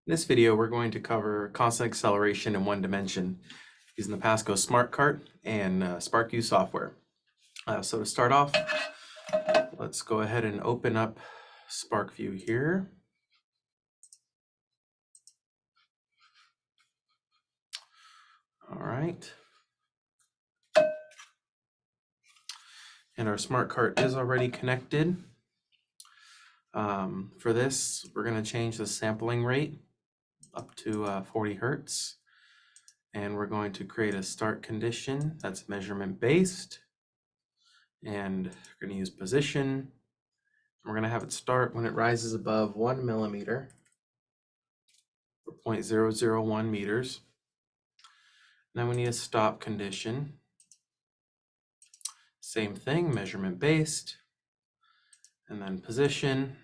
In this video, we're going to cover constant acceleration in one dimension using the PASCO Smart Cart and SPARKvue software. So to start off, let's go ahead and open up SPARKvue here. All right. And our Smart Cart is already connected. For this, we're going to change the sampling rate up to 40 Hertz. And we're going to create a start condition that's measurement based. And we're going to use position. We're going to have it start when it rises above 1 millimeter, or 0.001 meters. Then we need a stop condition. Same thing, measurement based, and then position.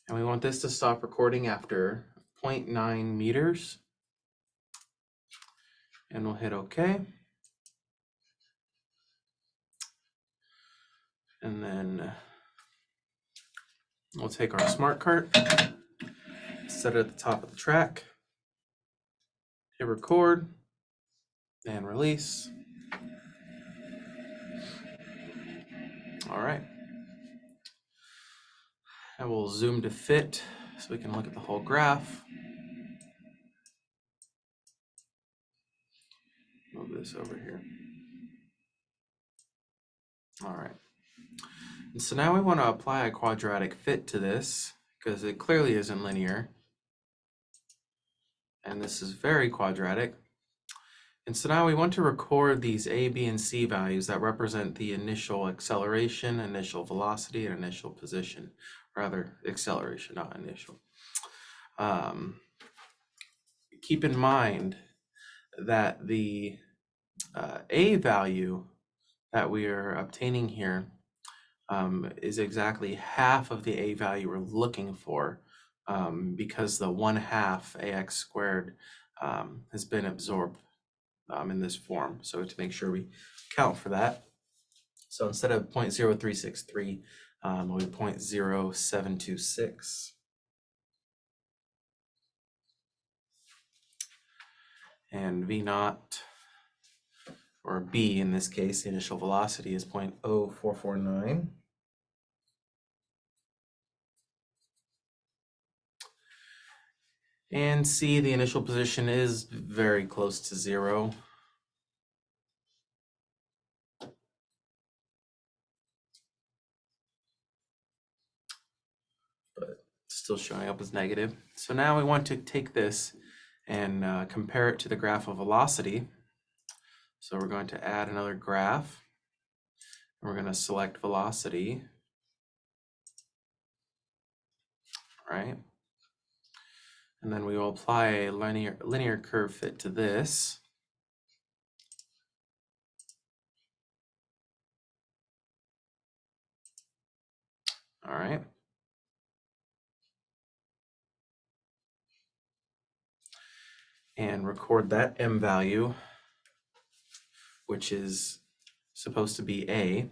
And we want this to stop recording after 0.9 meters. And we'll hit OK. And then we'll take our smart cart, set it at the top of the track, hit record, and release. All right. And we'll zoom to fit so we can look at the whole graph. Move this over here. All right. And so now we want to apply a quadratic fit to this because it clearly isn't linear. And this is very quadratic. And so now we want to record these A, B, and C values that represent the initial acceleration, initial velocity, and initial position. Rather, acceleration, not initial. Keep in mind that the A value that we are obtaining here is exactly half of the A value we're looking for because the 1/2 AX squared has been absorbed in this form. So to make sure we count for that. So instead of 0.0363, it'll be 0.0726. And V naught, or B in this case, the initial velocity is 0.0449. And C, the initial position is very close to 0. But still showing up as negative. So now we want to take this and compare it to the graph of velocity. So we're going to add another graph. We're going to select velocity. All right. And then we will apply a linear curve fit to this. All right. And record that M value, which is supposed to be A.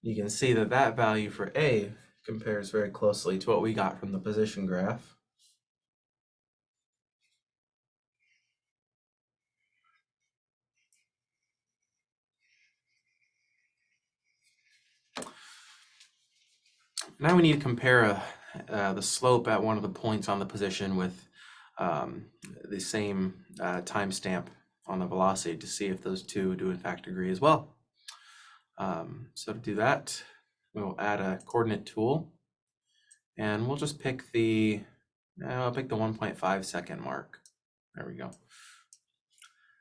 You can see that that value for A compares very closely to what we got from the position graph. Now we need to compare the slope at one of the points on the position with the same timestamp on the velocity to see if those two do in fact agree as well. So to do that, we'll add a coordinate tool, and we'll just pick the, I'll pick the 1.5 second mark. There we go.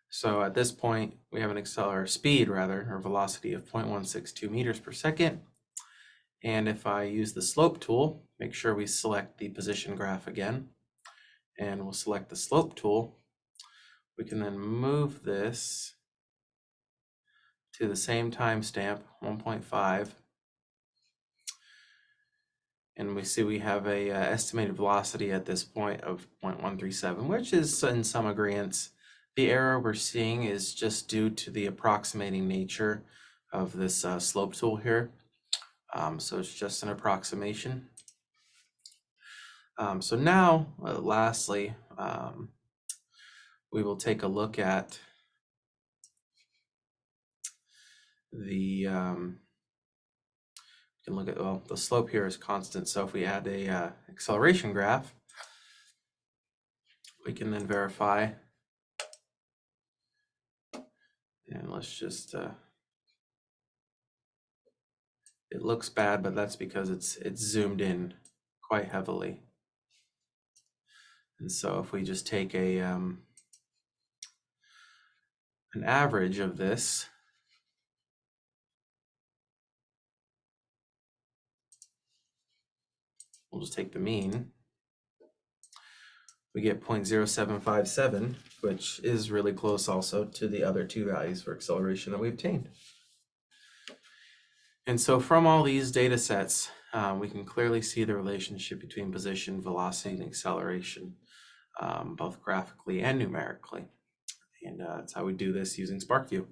So at this point, we have an speed or velocity of 0.162 meters per second. And if I use the slope tool, make sure we select the position graph again, and we'll select the slope tool. We can then move this to the same timestamp, 1.5. And we see we have a estimated velocity at this point of 0.137, which is in some agreement. The error we're seeing is just due to the approximating nature of this slope tool here. So it's just an approximation. So now, lastly, we will take a look at the, we can look at, well, the slope here is constant. So if we add a acceleration graph, we can then verify. And let's just, it looks bad, but that's because it's zoomed in quite heavily. And so if we just take a an average of this, we'll just take the mean, we get 0.0757, which is really close also to the other two values for acceleration that we obtained. And so from all these data sets, we can clearly see the relationship between position, velocity, and acceleration, both graphically and numerically. And that's how we do this using SPARKvue.